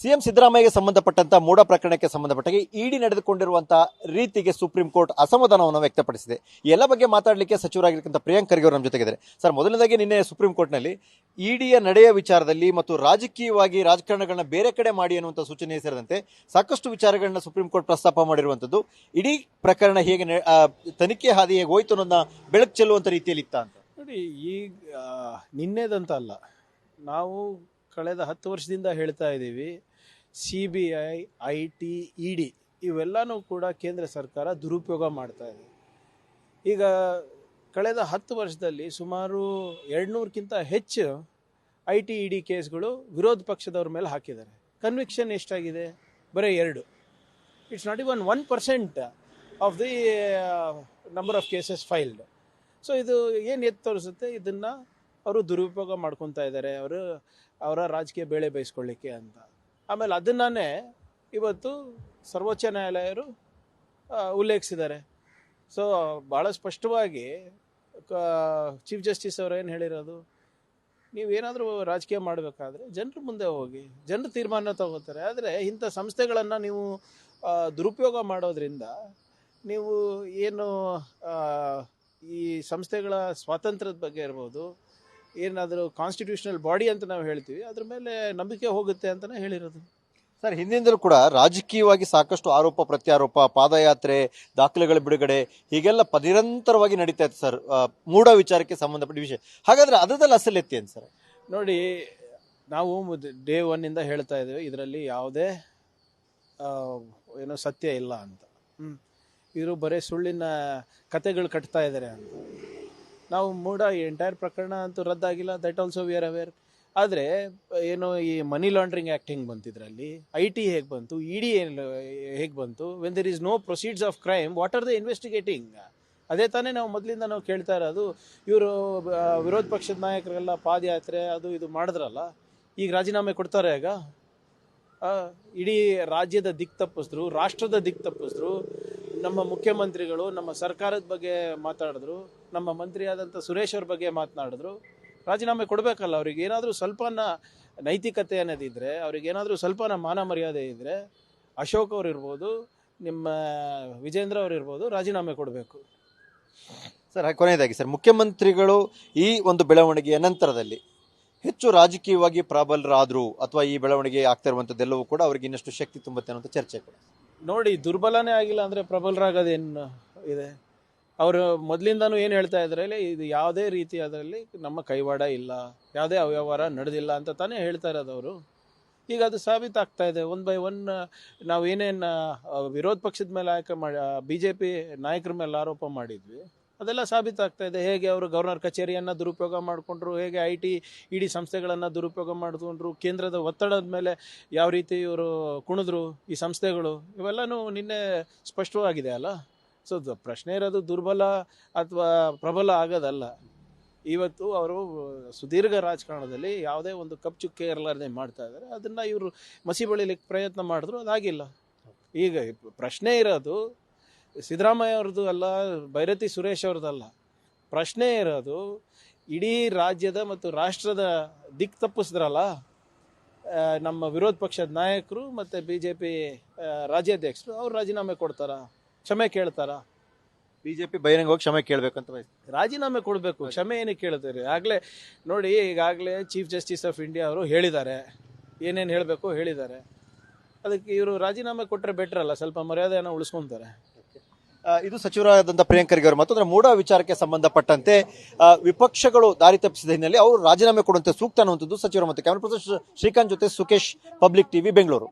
CM ಸಿದ್ದರಾಮಯ್ಯಗೆ ಸಂಬಂಧಪಟ್ಟಂತ ಮೂಡ ಪ್ರಕರಣಕ್ಕೆ ಸಂಬಂಧಪಟ್ಟಾಗಿ ಇಡಿ ನಡೆದುಕೊಂಡಿರುವಂತಹ ರೀತಿಗೆ ಸುಪ್ರೀಂ ಕೋರ್ಟ್ ಅಸಮಾಧಾನವನ್ನು ವ್ಯಕ್ತಪಡಿಸಿದೆ. ಈ ಎಲ್ಲ ಬಗ್ಗೆ ಮಾತಾಡಲಿಕ್ಕೆ ಸಚಿವರಾಗಿರ್ತಕ್ಕಂಥ ಪ್ರಿಯಾಂಕ್ ಖರ್ಗೆ ಅವರು ನಮ್ಮ ಜೊತೆಗಿದ್ದಾರೆ. ಸರ್, ಮೊದಲನೇದಾಗಿ ನಿನ್ನೆ ಸುಪ್ರೀಂ ಕೋರ್ಟ್ನಲ್ಲಿ ಇಡಿಯ ನಡೆಯ ವಿಚಾರದಲ್ಲಿ ಮತ್ತು ರಾಜಕೀಯವಾಗಿ ರಾಜಕಾರಣಗಳನ್ನ ಬೇರೆ ಕಡೆ ಮಾಡಿ ಅನ್ನುವಂಥ ಸೂಚನೆ ಸೇರಿದಂತೆ ಸಾಕಷ್ಟು ವಿಚಾರಗಳನ್ನ ಸುಪ್ರೀಂ ಕೋರ್ಟ್ ಪ್ರಸ್ತಾಪ ಮಾಡಿರುವಂತದ್ದು. ಇಡೀ ಪ್ರಕರಣ ಹೇಗೆ ತನಿಖೆ ಹಾದಿ ಹೇಗೆ ಹೋಯ್ತು ಅನ್ನೋದನ್ನ ಬೆಳಕು ಚೆಲ್ಲುವಂತ ರೀತಿಯಲ್ಲಿ ಇತ್ತ ಅಂತ ನೋಡಿ. ಈಗ ನಿನ್ನೆದಂತ ಅಲ್ಲ, ನಾವು ಕಳೆದ 10 ವರ್ಷದಿಂದ ಹೇಳ್ತಾ ಇದ್ದೀವಿ, CBI, IT, ED ಇವೆಲ್ಲನೂ ಕೂಡ ಕೇಂದ್ರ ಸರ್ಕಾರ ದುರುಪಯೋಗ ಮಾಡ್ತಾ ಇದೆ. ಈಗ ಕಳೆದ 10 ವರ್ಷದಲ್ಲಿ ಸುಮಾರು 200ಕ್ಕಿಂತ ಹೆಚ್ಚು IT, ED ಕೇಸ್ಗಳು ವಿರೋಧ ಪಕ್ಷದವ್ರ ಮೇಲೆ ಹಾಕಿದ್ದಾರೆ. ಕನ್ವಿಕ್ಷನ್ ಎಷ್ಟಾಗಿದೆ? ಬರೀ 2. It's not even 1% of the number of cases filed. So ಇದು ಏನು ಎತ್ತು ತೋರಿಸುತ್ತೆ? ಇದನ್ನು ಅವರು ದುರುಪಯೋಗ ಮಾಡ್ಕೊತಾ ಇದ್ದಾರೆ, ಅವರ ರಾಜಕೀಯ ಬೇಳೆ ಬೇಯಿಸ್ಕೊಳ್ಳಿಕ್ಕೆ ಅಂತ. ಆಮೇಲೆ ಅದನ್ನೇ ಇವತ್ತು ಸರ್ವೋಚ್ಚ ನ್ಯಾಯಾಲಯರು ಉಲ್ಲೇಖಿಸಿದ್ದಾರೆ. ಸೊ ಭಾಳ ಸ್ಪಷ್ಟವಾಗಿ ಚೀಫ್ ಜಸ್ಟಿಸ್ ಅವರು ಏನು ಹೇಳಿರೋದು, ನೀವೇನಾದರೂ ರಾಜಕೀಯ ಮಾಡಬೇಕಾದ್ರೆ ಜನರ ಮುಂದೆ ಹೋಗಿ, ಜನರು ತೀರ್ಮಾನ ತಗೋತಾರೆ. ಆದರೆ ಇಂಥ ಸಂಸ್ಥೆಗಳನ್ನು ನೀವು ದುರುಪಯೋಗ ಮಾಡೋದ್ರಿಂದ ನೀವು ಏನು ಈ ಸಂಸ್ಥೆಗಳ ಸ್ವಾತಂತ್ರ್ಯದ ಬಗ್ಗೆ ಇರ್ಬೋದು, ಏನಾದರೂ ಕಾನ್ಸ್ಟಿಟ್ಯೂಷನಲ್ ಬಾಡಿ ಅಂತ ನಾವು ಹೇಳ್ತೀವಿ, ಅದ್ರ ಮೇಲೆ ನಂಬಿಕೆ ಹೋಗುತ್ತೆ ಅಂತಲೇ ಹೇಳಿರೋದು. ಸರ್, ಹಿಂದಿಂದಲೂ ಕೂಡ ರಾಜಕೀಯವಾಗಿ ಸಾಕಷ್ಟು ಆರೋಪ ಪ್ರತ್ಯಾರೋಪ, ಪಾದಯಾತ್ರೆ, ದಾಖಲೆಗಳ ಬಿಡುಗಡೆ ಹೀಗೆಲ್ಲ ನಿರಂತರವಾಗಿ ನಡೀತಾ ಇತ್ತು ಸರ್, ಮೂಢ ವಿಚಾರಕ್ಕೆ ಸಂಬಂಧಪಟ್ಟ ವಿಷಯ. ಹಾಗಾದ್ರೆ ಅದರಲ್ಲಿ ಅಸಲೆತ್ತಿ ಏನು ಸರ್? ನೋಡಿ, ನಾವು ಡೇ 1 ಹೇಳ್ತಾ ಇದ್ದೇವೆ, ಇದರಲ್ಲಿ ಯಾವುದೇ ಏನೋ ಸತ್ಯ ಇಲ್ಲ ಅಂತ. ಇವರು ಬರೀ ಸುಳ್ಳಿನ ಕತೆಗಳು ಕಟ್ತಾ ಇದ್ದಾರೆ ಅಂತ. ನಾವು ಮೂಢ ಎಂಟೈರ್ ಪ್ರಕರಣ ಅಂತೂ ರದ್ದಾಗಿಲ್ಲ, that also we are aware. ಆದರೆ ಏನು ಈ ಮನಿ ಲಾಂಡ್ರಿಂಗ್ ಆ್ಯಕ್ಟ್ ಹೆಂಗೆ ಬಂತು, ಇದರಲ್ಲಿ IT ಹೇಗೆ ಬಂತು, ED ಹೇಗೆ ಬಂತು? When there is no proceeds of crime, what are the investigating? ಅದೇ ತಾನೇ ನಾವು ಮೊದಲಿಂದ ನಾವು ಕೇಳ್ತಾ ಇರೋದು. ಇವರು ವಿರೋಧ ಪಕ್ಷದ ನಾಯಕರೆಲ್ಲ ಪಾದಯಾತ್ರೆ ಅದು ಇದು ಮಾಡಿದ್ರಲ್ಲ, ಈಗ ರಾಜೀನಾಮೆ ಕೊಡ್ತಾರೆ. ಈಗ ಇಡೀ ರಾಜ್ಯದ ದಿಕ್ಕು ತಪ್ಪಿಸಿದ್ರು, ರಾಷ್ಟ್ರದ ದಿಕ್ಕು ತಪ್ಪಿಸಿದ್ರು. ನಮ್ಮ ಮುಖ್ಯಮಂತ್ರಿಗಳು ನಮ್ಮ ಸರ್ಕಾರದ ಬಗ್ಗೆ ಮಾತಾಡಿದ್ರು, ನಮ್ಮ ಮಂತ್ರಿಯಾದಂಥ ಸುರೇಶ್ ಅವ್ರ ಬಗ್ಗೆ ಮಾತನಾಡಿದ್ರು. ರಾಜೀನಾಮೆ ಕೊಡಬೇಕಲ್ಲ ಅವ್ರಿಗೆ. ಏನಾದರೂ ಸ್ವಲ್ಪನ ನೈತಿಕತೆ ಅನ್ನೋದಿದ್ದರೆ, ಅವ್ರಿಗೇನಾದರೂ ಸ್ವಲ್ಪನ ಮಾನ ಮರ್ಯಾದೆ ಇದ್ದರೆ, ಅಶೋಕ್ ಅವ್ರು ಇರ್ಬೋದು, ನಿಮ್ಮ ವಿಜೇಂದ್ರ ಅವ್ರು ಇರ್ಬೋದು, ರಾಜೀನಾಮೆ ಕೊಡಬೇಕು. ಸರ್, ಕೊನೆಯದಾಗಿ ಸರ್, ಮುಖ್ಯಮಂತ್ರಿಗಳು ಈ ಒಂದು ಬೆಳವಣಿಗೆಯ ನಂತರದಲ್ಲಿ ಹೆಚ್ಚು ರಾಜಕೀಯವಾಗಿ ಪ್ರಬಲರಾದ್ರು ಅಥವಾ ಈ ಬೆಳವಣಿಗೆ ಆಗ್ತಾ ಇರುವಂಥದ್ದೆಲ್ಲವೂ ಕೂಡ ಅವ್ರಿಗೆ ಇನ್ನಷ್ಟು ಶಕ್ತಿ ತುಂಬುತ್ತೆ ಅನ್ನೋಂಥ ಚರ್ಚೆ ಕೂಡ. ನೋಡಿ, ದುರ್ಬಲನೇ ಆಗಿಲ್ಲ ಅಂದರೆ ಪ್ರಬಲರಾಗೋದೇನು ಇದೆ? ಅವರು ಮೊದಲಿಂದನೂ ಏನು ಹೇಳ್ತಾ ಇದ್ದಾರೆ, ಇದು ಯಾವುದೇ ರೀತಿ ಅದರಲ್ಲಿ ನಮ್ಮ ಕೈವಾಡ ಇಲ್ಲ, ಯಾವುದೇ ಅವ್ಯವಹಾರ ನಡೆದಿಲ್ಲ ಅಂತ ತಾನೇ ಹೇಳ್ತಾ ಇರೋದು ಅವರು. ಈಗ ಅದು ಸಾಬೀತಾಗ್ತಾ ಇದೆ. 1 by 1 ನಾವು ಏನೇನು ವಿರೋಧ ಪಕ್ಷದ ಮೇಲೆ BJP ನಾಯಕರ ಮೇಲೆ ಆರೋಪ ಮಾಡಿದ್ವಿ, ಅದೆಲ್ಲ ಸಾಬೀತಾಗ್ತಾ ಇದೆ. ಹೇಗೆ ಅವರು ಗವರ್ನರ್ ಕಚೇರಿಯನ್ನು ದುರುಪಯೋಗ ಮಾಡಿಕೊಂಡ್ರು, ಹೇಗೆ IT, ED ಸಂಸ್ಥೆಗಳನ್ನು ದುರುಪಯೋಗ ಮಾಡಿಕೊಂಡ್ರು, ಕೇಂದ್ರದ ಒತ್ತಡದ ಮೇಲೆ ಯಾವ ರೀತಿ ಇವರು ಕುಣಿದ್ರು ಈ ಸಂಸ್ಥೆಗಳು, ಇವೆಲ್ಲನೂ ನಿನ್ನೆ ಸ್ಪಷ್ಟವಾಗಿದೆ ಅಲ್ಲ. ಸೊ ಪ್ರಶ್ನೆ ಇರೋದು ದುರ್ಬಲ ಅಥವಾ ಪ್ರಬಲ ಆಗೋದಲ್ಲ. ಇವತ್ತು ಅವರು ಸುದೀರ್ಘ ರಾಜಕಾರಣದಲ್ಲಿ ಯಾವುದೇ ಒಂದು ಕಪ್ ಚುಕ್ಕೆ ಇರಲಾರ್ದೆ ಮಾಡ್ತಾ ಇದ್ದಾರೆ. ಅದನ್ನು ಇವರು ಮಸಿ ಬಳಿಲಿಕ್ಕೆ ಪ್ರಯತ್ನ ಮಾಡಿದ್ರು, ಅದಾಗಿಲ್ಲ. ಈಗ ಪ್ರಶ್ನೆ ಇರೋದು ಸಿದ್ದರಾಮಯ್ಯ ಅವ್ರದ್ದು ಅಲ್ಲ, ಭೈರತಿ ಸುರೇಶ್ ಅವ್ರದ್ದಲ್ಲ. ಪ್ರಶ್ನೆ ಇರೋದು ಇಡೀ ರಾಜ್ಯದ ಮತ್ತು ರಾಷ್ಟ್ರದ ದಿಕ್ಕು ತಪ್ಪಿಸಿದ್ರಲ್ಲ ನಮ್ಮ ವಿರೋಧ ಪಕ್ಷದ ನಾಯಕರು ಮತ್ತು BJP ರಾಜ್ಯಾಧ್ಯಕ್ಷರು. ಅವ್ರು ರಾಜೀನಾಮೆ ಕೊಡ್ತಾರಾ? ಕ್ಷಮೆ ಕೇಳ್ತಾರಾ? BJP ಬಹಿರಂಗವಾಗಿ ಕ್ಷಮೆ ಕೇಳಬೇಕಂತ ರಾಜೀನಾಮೆ ಕೊಡಬೇಕು. ಕ್ಷಮೆ ಏನಕ್ಕೆ ಕೇಳ್ತಾರೆ? ಆಗಲೇ ನೋಡಿ, ಈಗಾಗಲೇ ಚೀಫ್ ಜಸ್ಟಿಸ್ ಆಫ್ ಇಂಡಿಯಾ ಅವರು ಹೇಳಿದ್ದಾರೆ, ಏನೇನು ಹೇಳಬೇಕು ಹೇಳಿದ್ದಾರೆ. ಅದಕ್ಕೆ ಇವರು ರಾಜೀನಾಮೆ ಕೊಟ್ಟರೆ ಬೆಟರ್ ಅಲ್ಲ, ಸ್ವಲ್ಪ ಮರ್ಯಾದೆಯನ್ನು ಉಳಿಸ್ಕೊತಾರೆ. ಇದು ಸಚಿವರಾದಂತಹ ಪ್ರಿಯಾಂಕ್ ಖರ್ಗೆ ಅವರು. ಮತ್ತೊಂದ್ರೆ ಮೂಢ ವಿಚಾರಕ್ಕೆ ಸಂಬಂಧಪಟ್ಟಂತೆ ವಿಪಕ್ಷಗಳು ದಾರಿ ತಪ್ಪಿಸಿದ ಹಿನ್ನೆಲೆ ಅವರು ರಾಜೀನಾಮೆ ಕೊಡುವಂತೆ ಸೂಕ್ತ ಅನ್ನುವಂಥದ್ದು ಸಚಿವರು. ಮತ್ತು ಕ್ಯಾಮರಾ ಪರ್ಸನ್ ಶ್ರೀಕಾಂತ್ ಜೊತೆ ಸುಕೇಶ್, ಪಬ್ಲಿಕ್ TV, ಬೆಂಗಳೂರು.